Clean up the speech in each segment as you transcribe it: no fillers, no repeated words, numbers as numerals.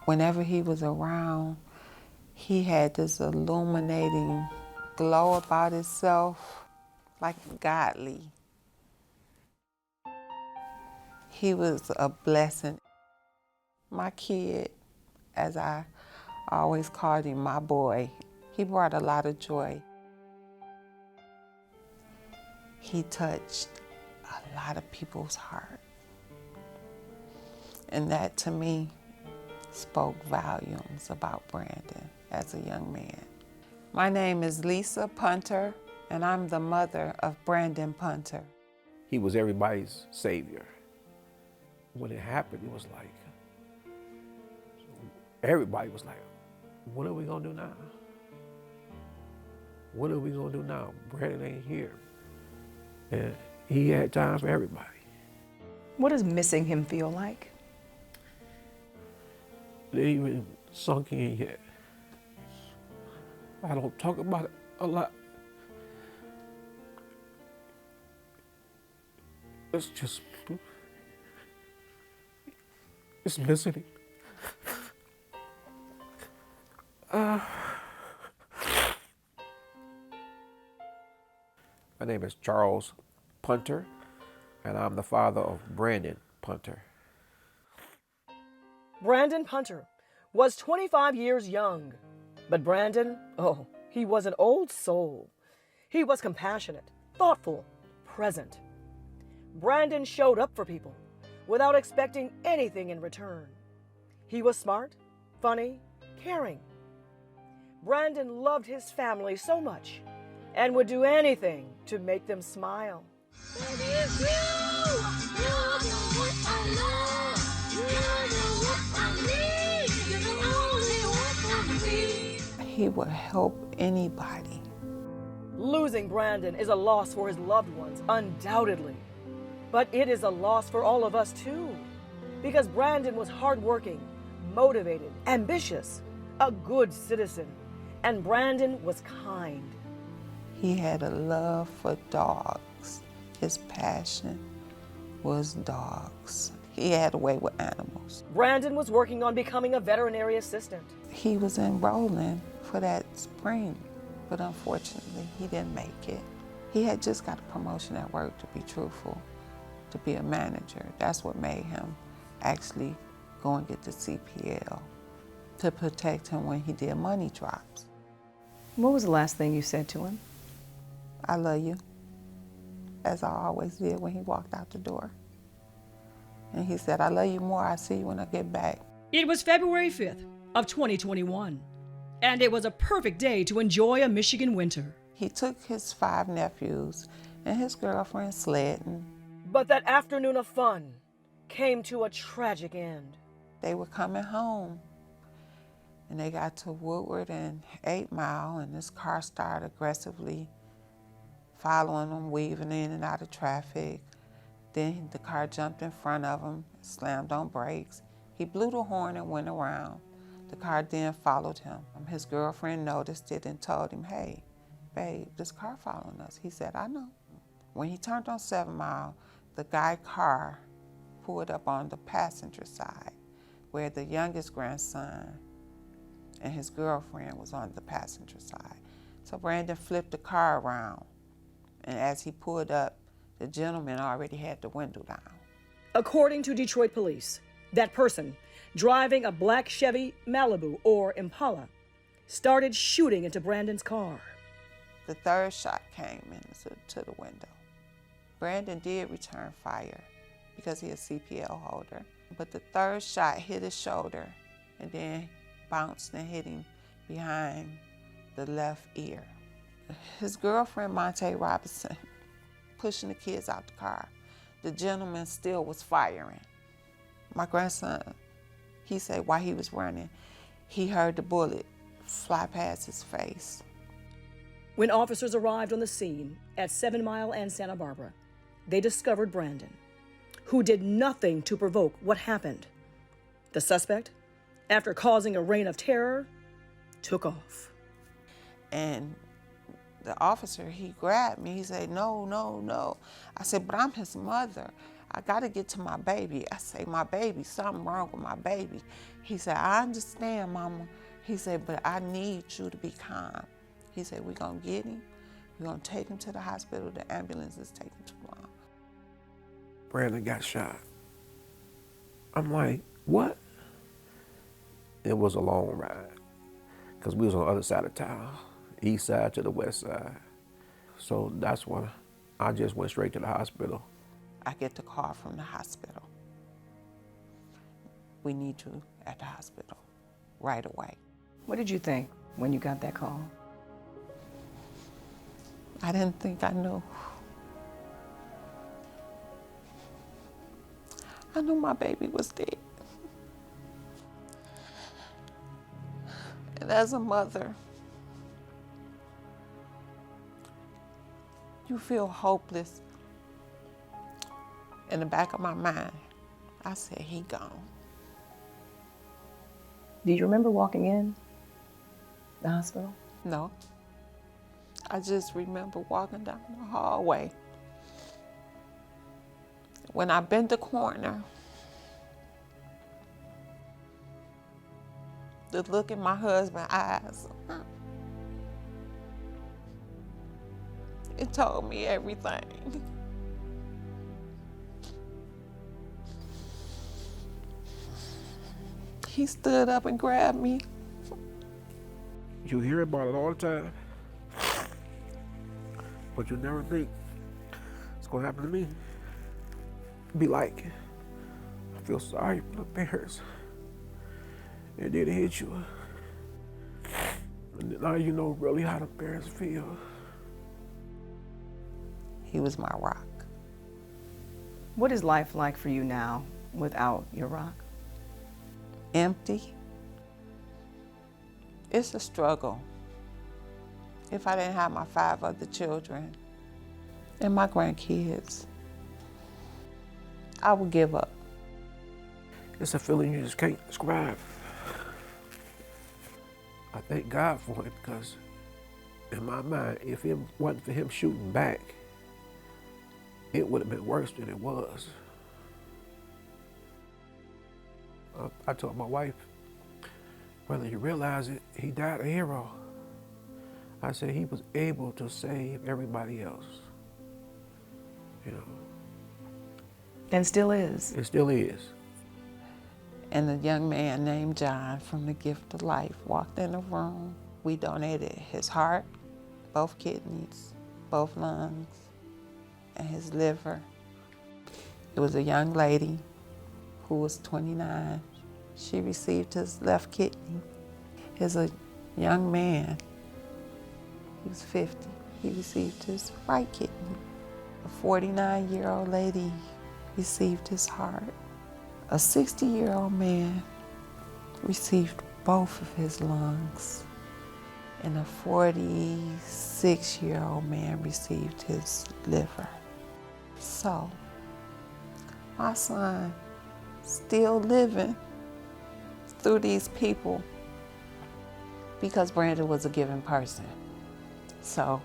Whenever he was around, he had this illuminating glow about himself, like godly. He was a blessing. My kid, as I always called him, my boy, he brought a lot of joy. He touched a lot of people's heart. And that, to me, spoke volumes about Brandon as a young man. My name is Lisa Punter, and I'm the mother of Brandon Punter. He was everybody's savior. When it happened, it was like, everybody was like, what are we gonna do now? What are we gonna do now? Brandon ain't here. And he had time for everybody. What does missing him feel like? It ain't even sunk in yet. I don't talk about it a lot. It's just, it's missing him. My name is Charles Punter, and I'm the father of Brandon Punter. Brandon Punter was 25 years young, but Brandon, oh, he was an old soul. He was compassionate, thoughtful, present. Brandon showed up for people without expecting anything in return. He was smart, funny, caring. Brandon loved his family so much and would do anything to make them smile. He would help anybody. Losing Brandon is a loss for his loved ones, undoubtedly. But it is a loss for all of us too, because Brandon was hardworking, motivated, ambitious, a good citizen, and Brandon was kind. He had a love for dogs. His passion was dogs. He had a way with animals. Brandon was working on becoming a veterinary assistant. He was enrolling for that spring, but unfortunately, he didn't make it. He had just got a promotion at work, to be truthful, to be a manager. That's what made him actually go and get the CPL, to protect him when he did money drops. What was the last thing you said to him? I love you, as I always did when he walked out the door. And he said, I love you more, I see you when I get back. It was February 5th of 2021, and it was a perfect day to enjoy a Michigan winter. He took his 5 nephews and his girlfriend sledding. But that afternoon of fun came to a tragic end. They were coming home, and they got to Woodward and 8 Mile, and this car started aggressively following them, weaving in and out of traffic. Then the car jumped in front of him, slammed on brakes. He blew the horn and went around. The car then followed him. His girlfriend noticed it and told him, hey, babe, this car following us. He said, I know. When he turned on 7 Mile, the guy's car pulled up on the passenger side, where the youngest grandson and his girlfriend was on the passenger side. So Brandon flipped the car around, and as he pulled up, the gentleman already had the window down. According to Detroit police, that person, driving a black Chevy Malibu or Impala, started shooting into Brandon's car. The third shot came into the window. Brandon did return fire because he is a CPL holder, but the third shot hit his shoulder and then bounced and hit him behind the left ear. His girlfriend, Monte Robinson, pushing the kids out the car. The gentleman still was firing. My grandson, he said while he was running, he heard the bullet fly past his face. When officers arrived on the scene at 7 Mile and Santa Barbara, they discovered Brandon, who did nothing to provoke what happened. The suspect, after causing a reign of terror, took off. And the officer, he grabbed me. He said, no, no, no. I said, but I'm his mother. I got to get to my baby. I say, my baby, something wrong with my baby. He said, I understand, Mama. He said, but I need you to be calm. He said, we're going to get him. We're going to take him to the hospital. The ambulance is taking too long. Brandon got shot. I'm like, what? It was a long ride because we was on the other side of town, east side to the west side. So that's when I just went straight to the hospital. I get the call from the hospital. We need you at the hospital right away. What did you think when you got that call? I didn't think I knew. I knew my baby was dead. And as a mother, you feel hopeless. In the back of my mind, I said, he gone. Do you remember walking in the hospital? No. I just remember walking down the hallway. When I bent the corner, the look in my husband's eyes, it told me everything. He stood up and grabbed me. You hear about it all the time, but you never think it's gonna happen to me. Be like, I feel sorry for the parents. It didn't hit you. And now you know really how the parents feel. He was my rock. What is life like for you now without your rock? Empty. It's a struggle. If I didn't have my 5 other children and my grandkids, I would give up. It's a feeling you just can't describe. I thank God for it because in my mind, if it wasn't for him shooting back, it would have been worse than it was. I told my wife, whether you realize it, he died a hero. I said he was able to save everybody else. You know. And still is. It still is. And a young man named John from the Gift of Life walked in the room. We donated his heart, both kidneys, both lungs, and his liver. It was a young lady who was 29. She received his left kidney. Here's a young man, he was 50. He received his right kidney. A 49-year-old lady received his heart. A 60-year-old man received both of his lungs. And a 46-year-old man received his liver. So, my son still living through these people because Brandon was a giving person. So,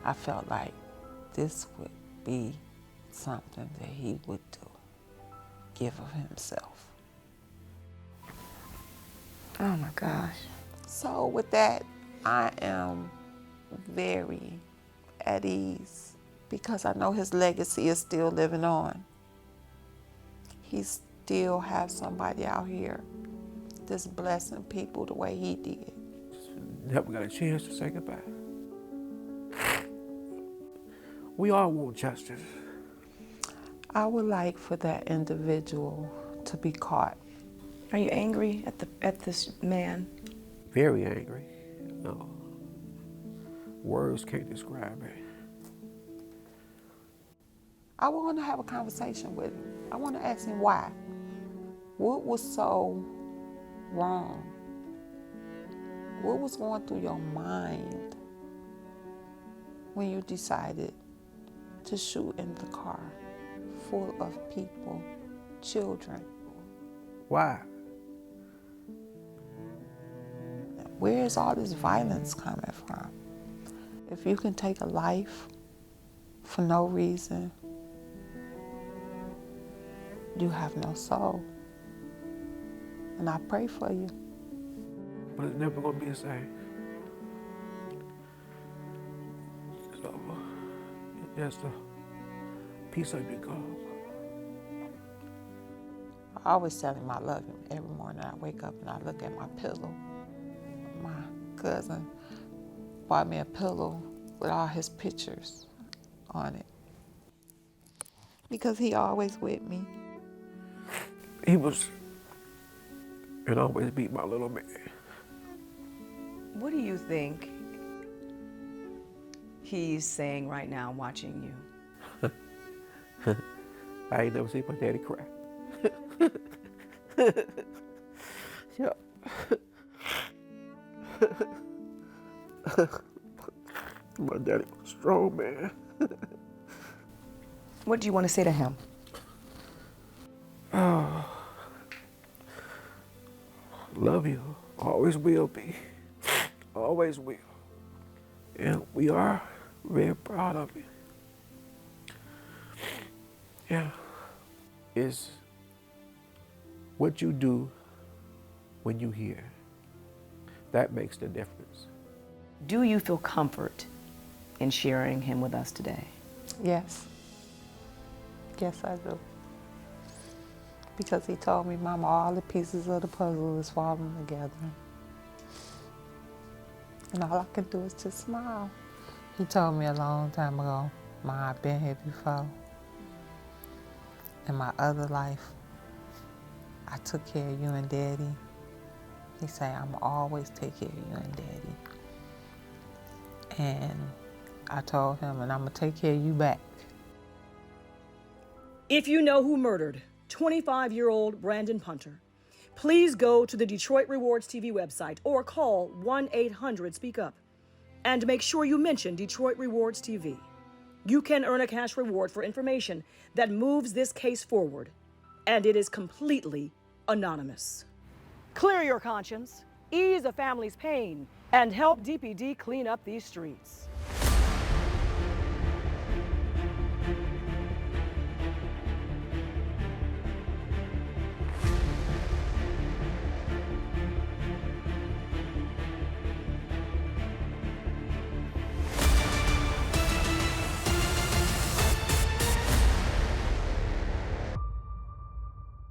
I felt like this would be something that he would do. Give of himself. Oh my gosh. So with that, I am very at ease because I know his legacy is still living on. He still has somebody out here that's blessing people the way he did. Never got a chance to say goodbye. We all want justice. I would like for that individual to be caught. Are you angry at this man? Very angry. No. Words can't describe it. I want to have a conversation with him. I want to ask him why. What was so wrong? What was going through your mind when you decided to shoot in the car full of people, children? Why? Where is all this violence coming from? If you can take a life for no reason, You have no soul. And I pray for you. But it's never gonna be the same. It's over. It's just a piece of you gone. I always tell him I love him. Every morning I wake up and I look at my pillow. My cousin bought me a pillow with all his pictures on it. Because he always with me. He was, and always be my little man. What do you think he's saying right now watching you? I ain't never seen my daddy cry. Yeah. My daddy was a strong man. What do you want to say to him? Love you. Always will be. Always will. And we are very proud of you. Yeah. It's what you do when you hear. That makes the difference. Do you feel comfort in sharing him with us today? Yes. Yes, I do. Because he told me, Mama, all the pieces of the puzzle is falling together. And all I can do is just smile. He told me a long time ago, Ma, I've been here before. In my other life, I took care of you and Daddy. He said, I'm always take care of you and Daddy. And I told him, and I'm gonna take care of you back. If you know who murdered 25-year-old Brandon Punter, please go to the Detroit Rewards TV website or call 1-800-SPEAK-UP and make sure you mention Detroit Rewards TV. You can earn a cash reward for information that moves this case forward, and it is completely anonymous. Clear your conscience, ease a family's pain, and help DPD clean up these streets.